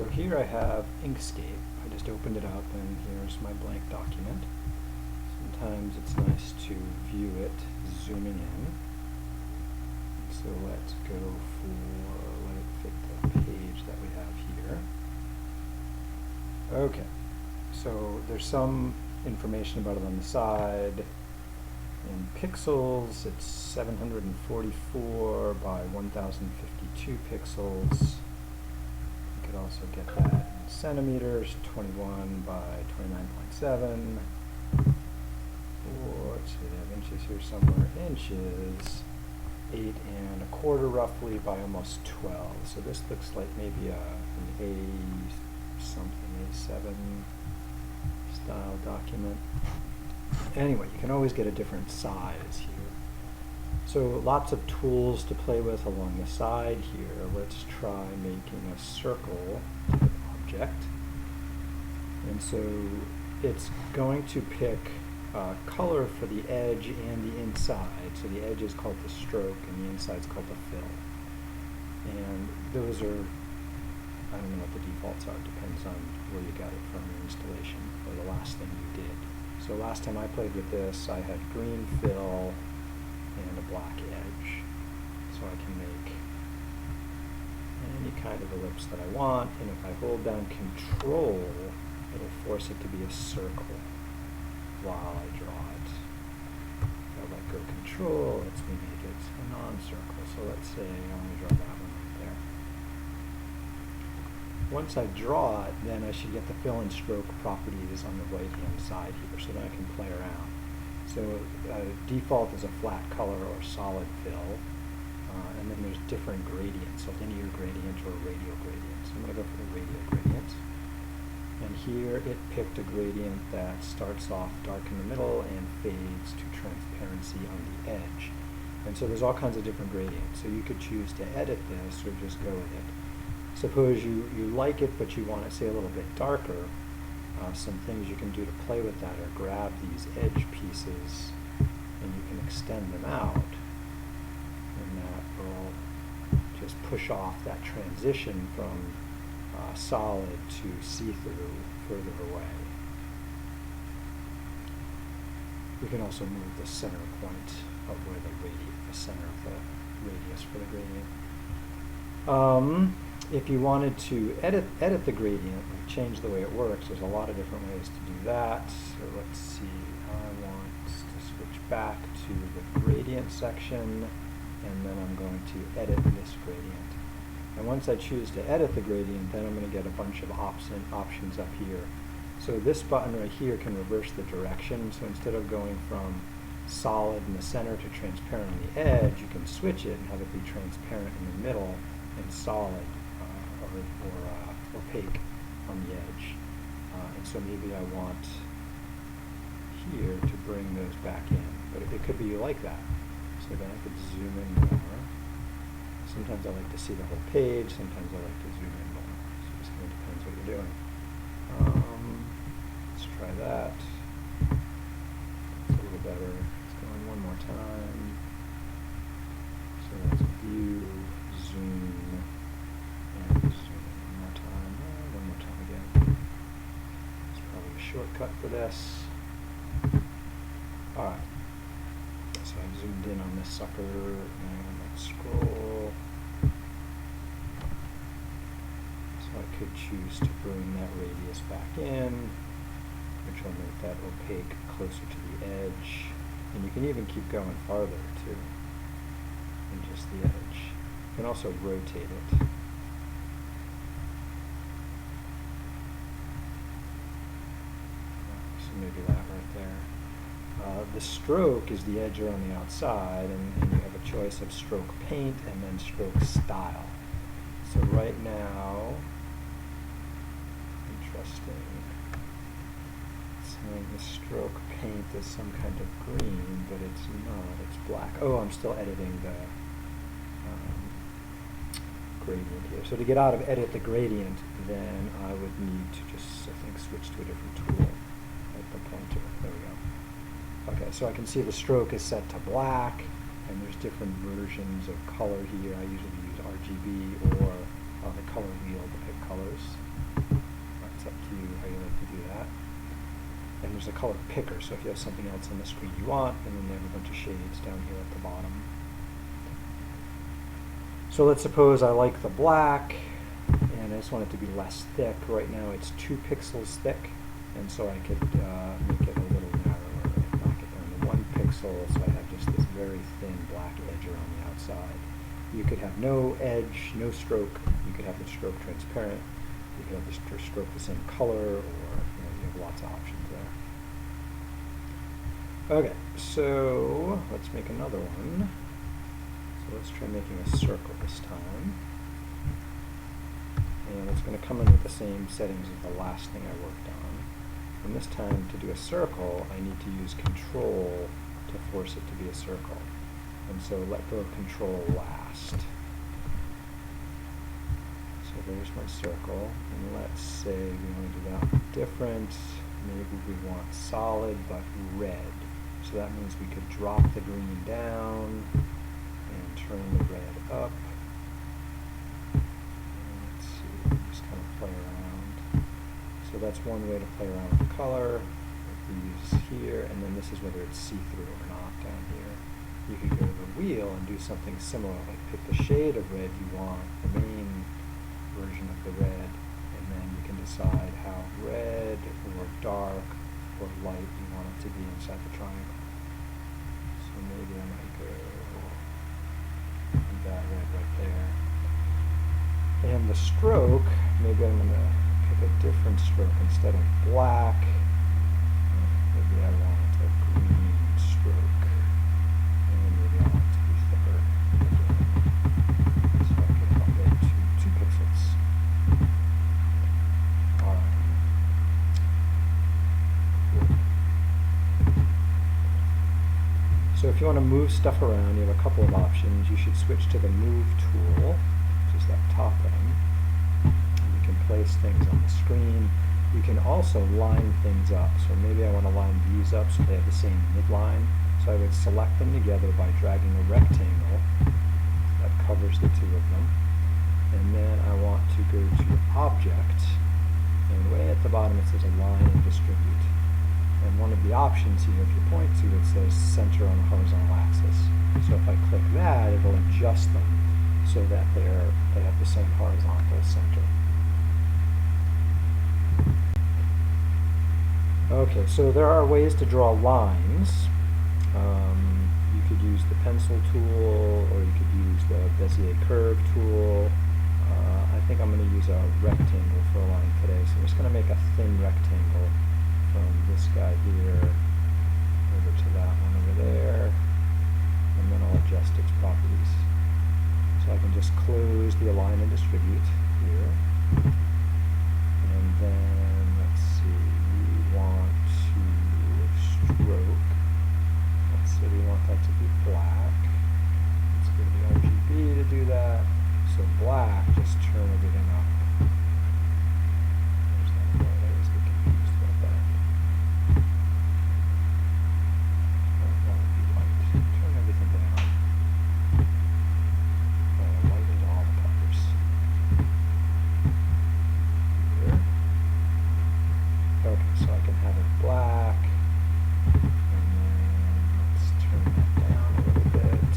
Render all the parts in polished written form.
So here I have Inkscape. I just opened it up and here's my blank document. Sometimes it's nice to view it zooming in. So let's go for, let it fit the page that we have here. Okay, so there's some information about it on the side. In pixels, it's 744 by 1052 pixels. You could also get that in centimeters, 21 by 29.7. Or, let's see, they have inches here somewhere. Inches, 8¼ roughly by almost 12. So this looks like maybe an A7 style document. Anyway, you can always get a different size here. So lots of tools to play with along the side here. Let's try making a circle type object. And so it's going to pick color for the edge and the inside. So the edge is called the stroke and the inside is called the fill. And those are, I don't know what the defaults are, depends on where you got it from your installation or the last thing you did. So last time I played with this, I had green fill and a black edge. So I can make any kind of ellipse that I want, and if I hold down Control, it'll force it to be a circle while I draw it. If I let go Control, lets me make it a non-circle. So let's say I want to draw that one right there. Once I draw it, then I should get the fill and stroke properties on the right-hand side here, so then I can play around. So default is a flat color or solid fill, and then there's different gradients, a linear gradient or a radial gradient. So I'm going to go for the radial gradient. And here it picked a gradient that starts off dark in the middle and fades to transparency on the edge. And so there's all kinds of different gradients. So you could choose to edit this or just go with it. Suppose you like it, but you want it, say, a little bit darker. Some things you can do to play with that are grab these edge pieces and you can extend them out. And that will just push off that transition from solid to see-through further away. We can also move the center point of where the center of the radius for the gradient. If you wanted to edit the gradient, change the way it works, there's a lot of different ways to do that. So let's see, I want to switch back to the gradient section, and then I'm going to edit this gradient. And once I choose to edit the gradient, then I'm going to get a bunch of options up here. So this button right here can reverse the direction. So instead of going from solid in the center to transparent on the edge, you can switch it and have it be transparent in the middle and solid or opaque on the edge. And so maybe I want here to bring those back in. But it could be you like that. So then I could zoom in more. Sometimes I like to see the whole page, sometimes I like to zoom in more. So it just kind of depends what you're doing. Let's try that. That's a little better. Let's go in one more time. So let's view, zoom, and zoom in one more time. One more time again. It's probably a shortcut for this. Alright. So I've zoomed in on this sucker, and let's scroll. So I could choose to bring that radius back in, which will make that opaque closer to the edge. And you can even keep going farther too than just the edge. You can also rotate it. So maybe that right there. The stroke is the edge around the outside, and you have a choice of stroke paint and then stroke style. So right now, interesting, it's saying the stroke paint is some kind of green, but it's not, it's black. Oh, I'm still editing the gradient here. So to get out of edit the gradient, then I would need to just, I think, switch to a different tool, like the pointer. There we go. Okay, so I can see the stroke is set to black, and there's different versions of color here. I usually use RGB or the color wheel to pick color. colors. It's up to you how you like to do that. And there's a color picker, so if you have something else on the screen you want, and then they have a bunch of shades down here at the bottom. So let's suppose I like the black, and I just want it to be less thick. Right now it's 2 pixels thick, and so I could make it a little narrower and knock it down to 1 pixel, so I have just this very thin black edge around the outside. You could have no edge, no stroke. You could have the stroke transparent. You could have the stroke the same color, or you have lots of options there. Okay, so let's make another one. So let's try making a circle this time. And it's going to come in with the same settings as the last thing I worked on. And this time, to do a circle, I need to use Control to force it to be a circle. And so let go of Control last. So there's my circle. And let's say we want to do that one different. Maybe we want solid but red. So that means we could drop the green down and turn the red up. Let's see, just kind of play around. So that's one way to play around with the color. These here, and then this is whether it's see-through or not down here. You could go to the wheel and do something similar, like pick the shade of red you want, the main version of the red, and then you can decide how red or dark or light you want it to be inside the triangle. So maybe I might go that red right there. And the stroke, maybe I'm going to pick a different stroke instead of black. Maybe I want a green stroke. And maybe I want it to be thicker again. So I can up it to 2 pixels. Alright. So if you want to move stuff around, you have a couple of options. You should switch to the Move tool, which is that top thing. And you can place things on the screen. You can also line things up. So maybe I want to line these up so they have the same midline. So I would select them together by dragging a rectangle that covers the two of them. And then I want to go to Object. And way at the bottom it says Align and Distribute. And one of the options here, if you point to it, says Center on the horizontal axis. So if I click that, it will adjust them so that they have the same horizontal center. Okay, so there are ways to draw lines. You could use the pencil tool, or you could use the Bezier curve tool. I think I'm going to use a rectangle for a line today, so I'm just going to make a thin rectangle from this guy here over to that one over there, and then I'll adjust its properties. So I can just close the Align and Distribute here, and then let's see, we want to stroke. Let's say we want that to be black. Let's go to the RGB to do that. So black, just turn everything up. There's that part. I always get confused about that. That would be light. Turn everything down. Light into all the colors. Here. Okay, so I can have it black. And then let's turn that down a little bit.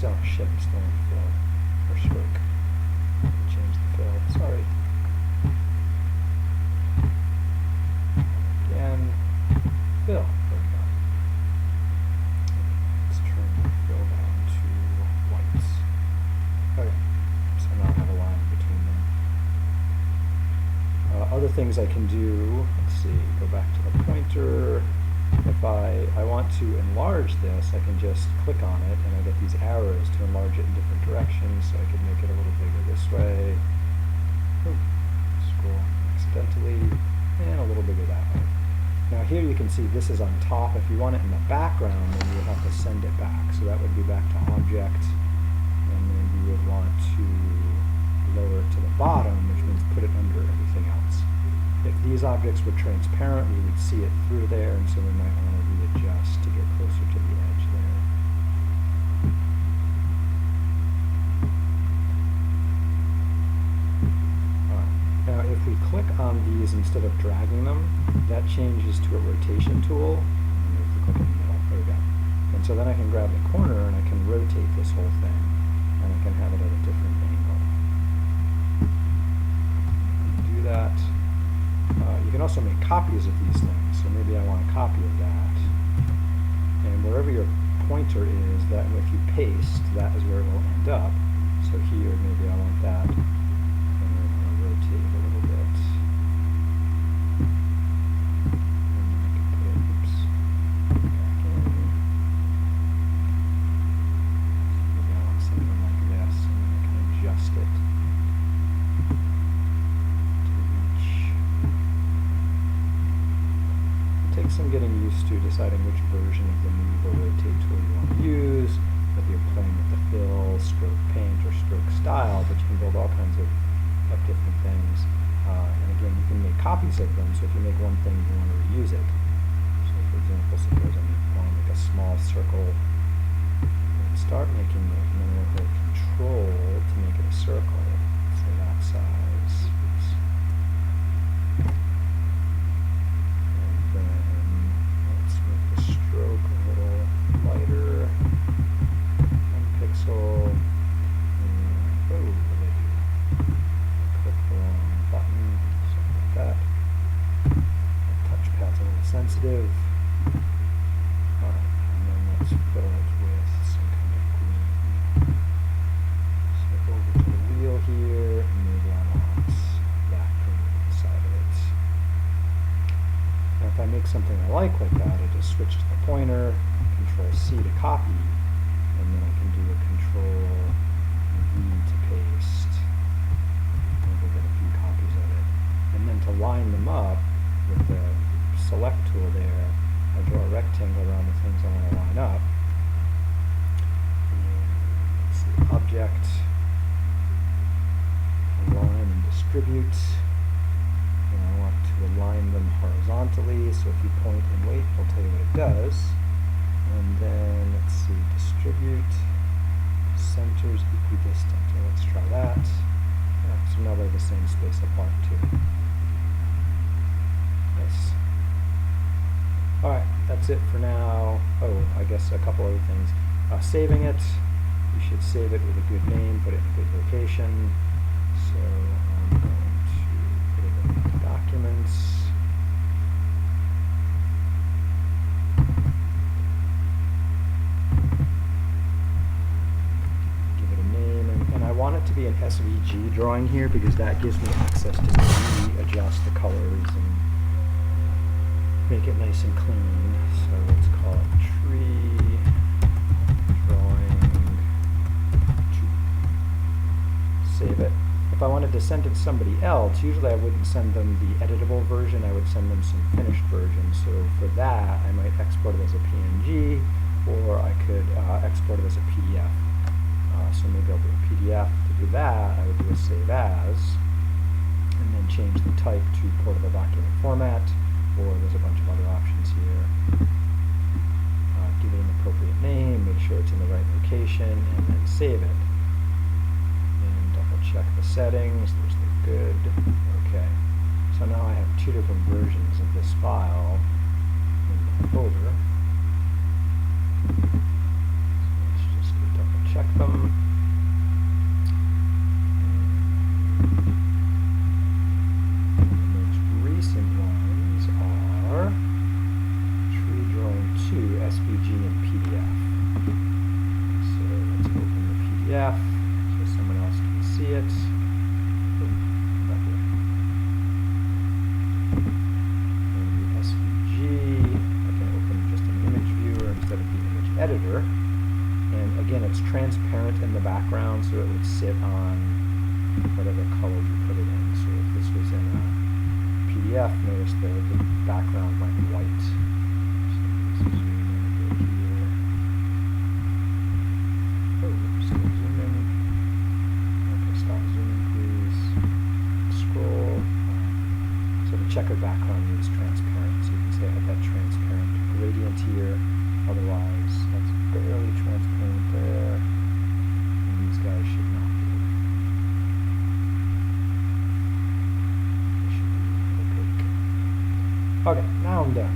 Oh shit, I'm still in fill. Or stroke. Change the fill. Sorry. Again. Fill. There we go. Let's turn the fill down to whites. Okay. So now I have a line between them. Other things I can do, let's see, go back to the pointer. If I want to enlarge this, I can just click on it and I get these arrows to enlarge it in different directions, so I can make it a little bigger this way. Ooh, scroll accidentally, and a little bigger that way. Now here you can see this is on top. If you want it in the background, then you would have to send it back. So that would be back to object, and then you would want to lower it to the bottom, which means put it under everything else. If these objects were transparent, we would see it through there, and so we might want to readjust to get closer to the edge there. Now if we click on these instead of dragging them, that changes to a rotation tool. And if we click in the middle, there we go. And so then I can grab the corner and I can rotate this whole thing, and I can have it at a different angle. Do that. You can also make copies of these things, so maybe I want a copy of that. And wherever your pointer is, that if you paste, that is where it will end up. So here, maybe I want that, and then I want to rotate it a little bit. And then I can put it, oops, back in. Maybe I want something like this, and then I can adjust it. Takes some getting used to deciding which version of the move or rotate tool you want to use, whether you're playing with the fill, stroke paint, or stroke style, but you can build all kinds of different things. And again, you can make copies of them, so if you make one thing, you want to reuse it. So for example, suppose I want to make a small circle, and start making it, and then we'll hold Control to make it a circle, say that size. Oops. Stroke a little lighter, 1 pixel, and oh, what did I do? I clicked the wrong button, something like that. The touchpad's a little sensitive. Alright, and then let's fill it with some kind of green. So over to the wheel here, and maybe I want that green inside of it. Now if I make something I like that, I just switch to the pointer, Control-C to copy, and then I can do a Control-V to paste. And we'll get a few copies of it. And then to line them up with the Select tool there, I draw a rectangle around the things I want to line up. And let's see, Object, Align and Distribute. And I want to align them horizontally, so if you point and wait, it'll tell you what it does. And then, let's see, distribute, centers equidistant. And let's try that. Yeah, so now they're the same space apart too. Nice. Alright, that's it for now. Oh, I guess a couple other things. Saving it, you should save it with a good name, put it in a good location. So I'm going to put it in Documents. Give it a name, and I want it to be an SVG drawing here because that gives me access to adjust the colors and make it nice and clean. So let's call it Tree Drawing 2. Save it. If I wanted to send it to somebody else, usually I wouldn't send them the editable version, I would send them some finished version. So for that, I might export it as a PNG, or I could export it as a PDF. So maybe I'll do a PDF. To do that, I would do a Save As, and then change the type to portable document format, or there's a bunch of other options here. Give it an appropriate name, make sure it's in the right location, and then save it. Check the settings, those look good. Okay, so now I have 2 different versions of this file in the folder. So let's just go double check them. The most recent ones are Tree Drawing 2, SVG, and PDF. So let's open the PDF so someone else can see it. Back here. And the SVG, I can open just an image viewer instead of the image editor. And again, it's transparent in the background, so it would sit on whatever color you put it in. So if this was in a PDF, notice the background went white. Zoom in a bit here. Oh, still zooming. Okay, stop zooming, please. Scroll. So the checkered background needs transparent, so you can say I have that transparent gradient here. Otherwise, that's barely transparent there. And these guys should not be. They should be opaque. Okay, now I'm done.